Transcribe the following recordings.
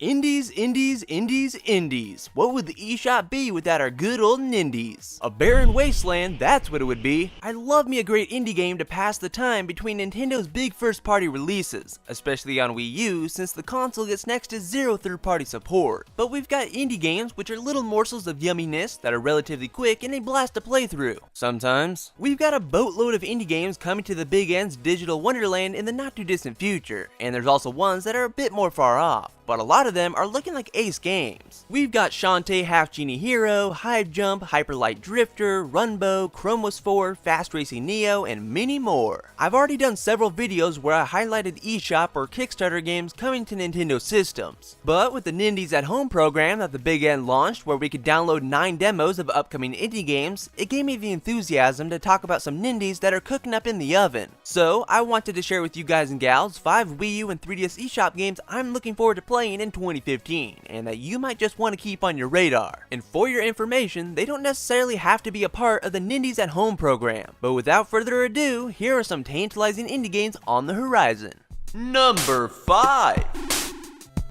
Indies, indies, indies, indies. What would the eShop be without our good old Nindies? A barren wasteland, that's what it would be. I love me a great indie game to pass the time between Nintendo's big first-party releases, especially on Wii U since the console gets next to zero third-party support. But we've got indie games which are little morsels of yumminess that are relatively quick and a blast to play through. Sometimes. We've got a boatload of indie games coming to the big end's digital wonderland in the not-too-distant future, and there's also ones that are a bit more far off, but a lot of them are looking like ace games. We've got Shantae Half Genie Hero, Hive Jump, Hyper Light Drifter, Runbow, Chromos 4, Fast Racing Neo, and many more. I've already done several videos where I highlighted eShop or Kickstarter games coming to Nintendo systems. But with the Nindies at Home program that the Big N launched where we could download 9 demos of upcoming indie games, it gave me the enthusiasm to talk about some Nindies that are cooking up in the oven. So I wanted to share with you guys and gals 5 Wii U and 3DS eShop games I'm looking forward to playing in 2015, and that you might just want to keep on your radar. And for your information, they don't necessarily have to be a part of the Nindies at Home program. But without further ado, here are some tantalizing indie games on the horizon. Number 5.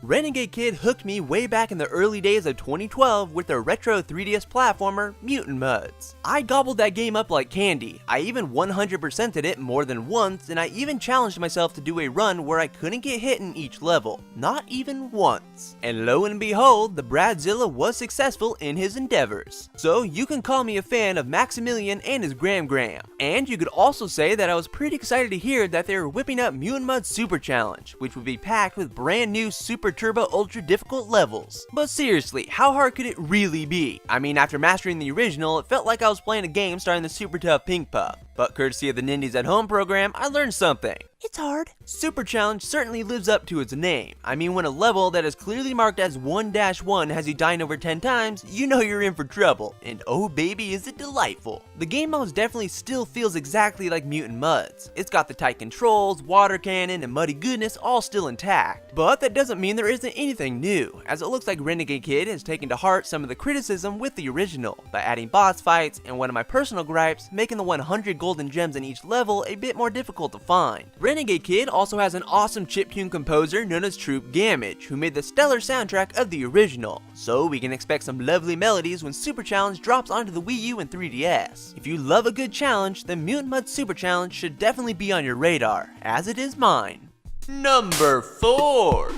Renegade Kid hooked me way back in the early days of 2012 with their retro 3DS platformer, Mutant. I gobbled that game up like candy. I even 100%ed it more than once, and I even challenged myself to do a run where I couldn't get hit in each level. Not even once. And lo and behold, the Bradzilla was successful in his endeavors. So you can call me a fan of Maximilian and his Gram. And you could also say that I was pretty excited to hear that they were whipping up Mutant Super Challenge, which would be packed with brand new Super Turbo Ultra difficult levels. But seriously, how hard could it really be? I mean, after mastering the original, it felt like I was playing a game starring the super tough Pink Puff. But courtesy of the Nindies at Home program, I learned something. It's hard. Super Challenge certainly lives up to its name. I mean, when a level that is clearly marked as 1-1 has you dying over 10 times, you know you're in for trouble. And oh baby, is it delightful. The game most definitely still feels exactly like Mutant Mudds. It's got the tight controls, water cannon, and muddy goodness all still intact. But that doesn't mean there isn't anything new, as it looks like Renegade Kid has taken to heart some of the criticism with the original, by adding boss fights, and one of my personal gripes, making the 100 golden gems in each level a bit more difficult to find. Renegade Kid also has an awesome chiptune composer known as Troop Gamage, who made the stellar soundtrack of the original, so we can expect some lovely melodies when Super Challenge drops onto the Wii U and 3DS. If you love a good challenge, then Mutant Super Challenge should definitely be on your radar, as it is mine. Number 4.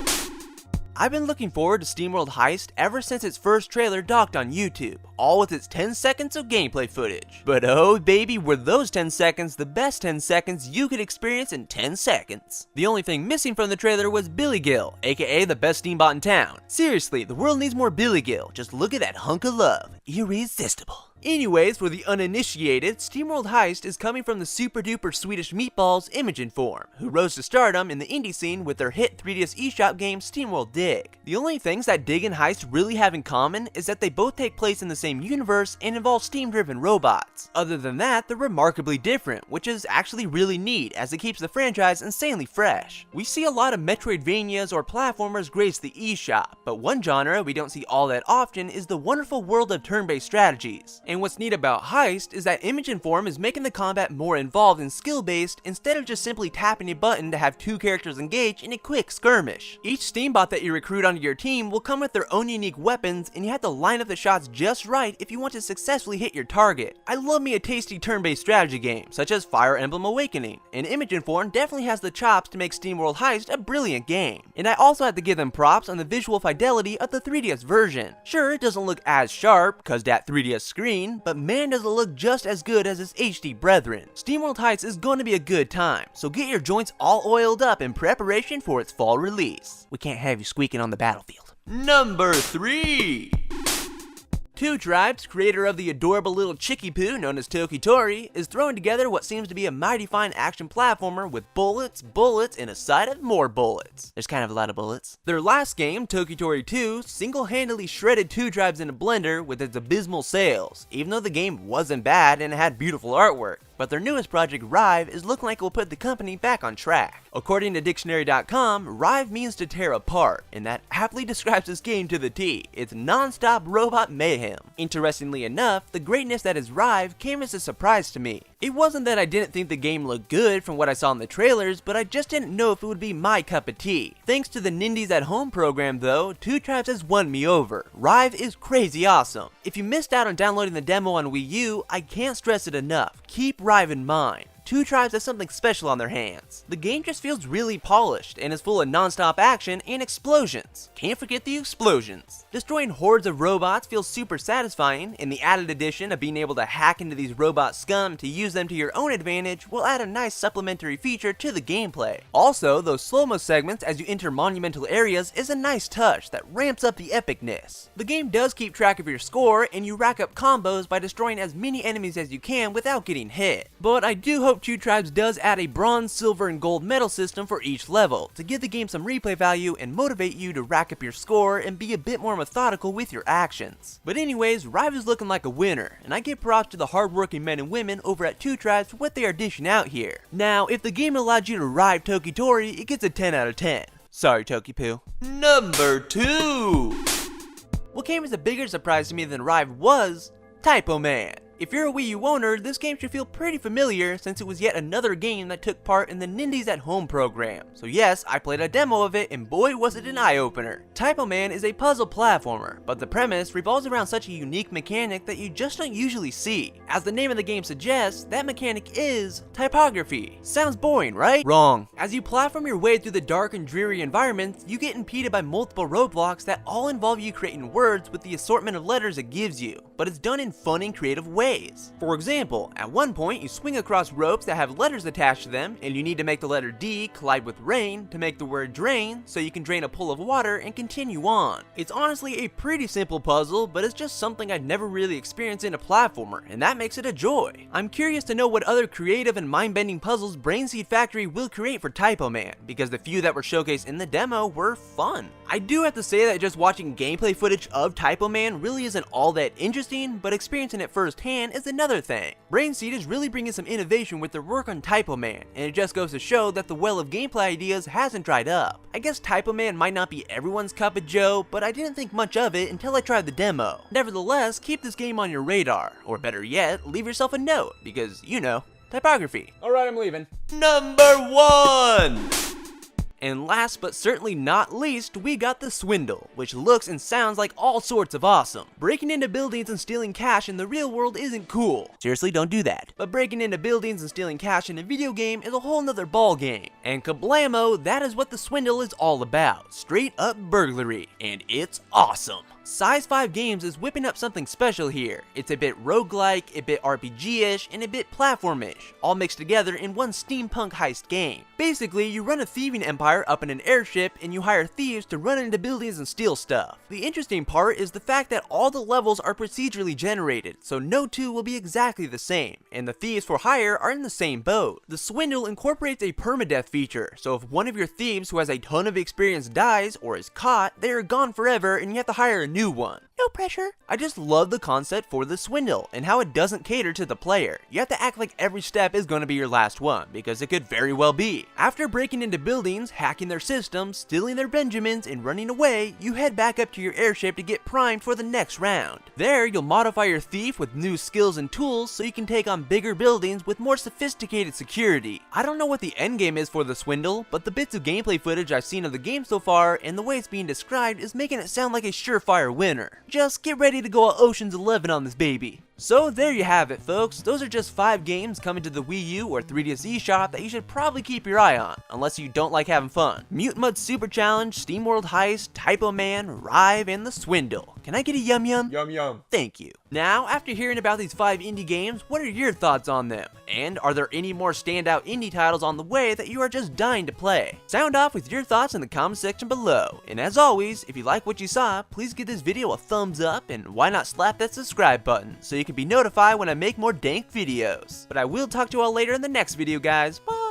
I've been looking forward to SteamWorld Heist ever since its first trailer docked on YouTube, all with its 10 seconds of gameplay footage. But oh baby, were those 10 seconds the best 10 seconds you could experience in 10 seconds. The only thing missing from the trailer was Billy Gill, aka the best Steambot in town. Seriously, the world needs more Billy Gill, just look at that hunk of love. Irresistible. Anyways, for the uninitiated, SteamWorld Heist is coming from the super duper Swedish meatballs Imogen Form, who rose to stardom in the indie scene with their hit 3DS eShop game SteamWorld Dig. The only things that Dig and Heist really have in common is that they both take place in the same universe and involve steam-driven robots. Other than that, they're remarkably different, which is actually really neat as it keeps the franchise insanely fresh. We see a lot of Metroidvanias or platformers grace the eShop, but one genre we don't see all that often is the wonderful world of turn-based strategies. And what's neat about Heist is that Imogen Form is making the combat more involved and skill-based instead of just simply tapping a button to have 2 characters engage in a quick skirmish. Each Steambot that you recruit onto your team will come with their own unique weapons, and you have to line up the shots just right if you want to successfully hit your target. I love me a tasty turn-based strategy game, such as Fire Emblem Awakening, and Imogen Form definitely has the chops to make SteamWorld Heist a brilliant game. And I also have to give them props on the visual fidelity of the 3DS version. Sure, it doesn't look as sharp, cause that 3DS screen, but man does it look just as good as its HD brethren. SteamWorld Heist is going to be a good time, so get your joints all oiled up in preparation for its fall release. We can't have you squeaking on the battlefield. Number 3. Two Tribes, creator of the adorable little chickie poo known as Tokitori, is throwing together what seems to be a mighty fine action platformer with bullets, and a side of more bullets. There's kind of a lot of bullets. Their last game, Tokitori 2, single-handedly shredded Two Tribes in a blender with its abysmal sales, even though the game wasn't bad and it had beautiful artwork. But their newest project, RIVE, is looking like it will put the company back on track. According to dictionary.com, RIVE means to tear apart, and that aptly describes this game to the T. It's non-stop robot mayhem. Interestingly enough, the greatness that is RIVE came as a surprise to me. It wasn't that I didn't think the game looked good from what I saw in the trailers, but I just didn't know if it would be my cup of tea. Thanks to the Nindies at Home program though, Two Tribes has won me over. RIVE is crazy awesome. If you missed out on downloading the demo on Wii U, I can't stress it enough. Keep RIVE in mind. Two Tribes has something special on their hands. The game just feels really polished and is full of non-stop action and explosions. Can't forget the explosions. Destroying hordes of robots feels super satisfying, and the added addition of being able to hack into these robot scum to use them to your own advantage will add a nice supplementary feature to the gameplay. Also, those slow-mo segments as you enter monumental areas is a nice touch that ramps up the epicness. The game does keep track of your score, and you rack up combos by destroying as many enemies as you can without getting hit. But I do hope Two Tribes does add a bronze, silver, and gold medal system for each level to give the game some replay value and motivate you to rack up your score and be a bit more methodical with your actions. But anyways, RIVE is looking like a winner, and I give props to the hardworking men and women over at Two Tribes for what they are dishing out here. Now, if the game allowed you to ride Tokitori, it gets a 10 out of 10. Sorry, Tokipoo. Number 2! What came as a bigger surprise to me than RIVE was Typo Man. If you're a Wii U owner, this game should feel pretty familiar since it was yet another game that took part in the Nindies at Home program. So yes, I played a demo of it and boy was it an eye-opener. Typo Man is a puzzle platformer, but the premise revolves around such a unique mechanic that you just don't usually see. As the name of the game suggests, that mechanic is typography. Sounds boring, right? Wrong. As you platform your way through the dark and dreary environments, you get impeded by multiple roadblocks that all involve you creating words with the assortment of letters it gives you, but it's done in fun and creative ways. For example, at one point you swing across ropes that have letters attached to them, and you need to make the letter D collide with rain to make the word drain, so you can drain a pool of water and continue on. It's honestly a pretty simple puzzle, but it's just something I'd never really experienced in a platformer, and that makes it a joy. I'm curious to know what other creative and mind-bending puzzles Brainseed Factory will create for Typo Man, because the few that were showcased in the demo were fun. I do have to say that just watching gameplay footage of Typo Man really isn't all that interesting, but experiencing it firsthand is another thing. Brainseed is really bringing some innovation with their work on Typo Man, and it just goes to show that the well of gameplay ideas hasn't dried up. I guess Typo Man might not be everyone's cup of joe, but I didn't think much of it until I tried the demo. Nevertheless, keep this game on your radar, or better yet, leave yourself a note, because, you know, typography. Alright, I'm leaving. Number 1! And last but certainly not least, we got the Swindle, which looks and sounds like all sorts of awesome. Breaking into buildings and stealing cash in the real world isn't cool. Seriously, don't do that. But breaking into buildings and stealing cash in a video game is a whole nother ball game. And kablamo, that is what the Swindle is all about. Straight up burglary. And it's awesome. Size 5 Games is whipping up something special here. It's a bit roguelike, a bit RPG-ish, and a bit platform-ish, all mixed together in one steampunk heist game. Basically, you run a thieving empire up in an airship, and you hire thieves to run into buildings and steal stuff. The interesting part is the fact that all the levels are procedurally generated, so no two will be exactly the same, and the thieves for hire are in the same boat. The Swindle incorporates a permadeath feature, so if one of your thieves who has a ton of experience dies or is caught, they are gone forever and you have to hire a new one. No pressure. I just love the concept for the Swindle and how it doesn't cater to the player. You have to act like every step is going to be your last one, because it could very well be. After breaking into buildings, hacking their systems, stealing their Benjamins, and running away, you head back up to your airship to get primed for the next round. There, you'll modify your thief with new skills and tools so you can take on bigger buildings with more sophisticated security. I don't know what the endgame is for the Swindle, but the bits of gameplay footage I've seen of the game so far and the way it's being described is making it sound like a surefire winner. Just get ready to go Ocean's 11 on this baby. So there you have it, folks. Those are just 5 games coming to the Wii U or 3DS eShop that you should probably keep your eye on, unless you don't like having fun. Mutant Super Challenge, SteamWorld Heist, Typo Man, RIVE, and the Swindle. Can I get a yum yum? Yum yum. Thank you. Now, after hearing about these 5 indie games, what are your thoughts on them? And are there any more standout indie titles on the way that you are just dying to play? Sound off with your thoughts in the comment section below. And as always, if you like what you saw, please give this video a thumbs up, and why not slap that subscribe button so you can be notified when I make more dank videos. But I will talk to you all later in the next video, guys. Bye!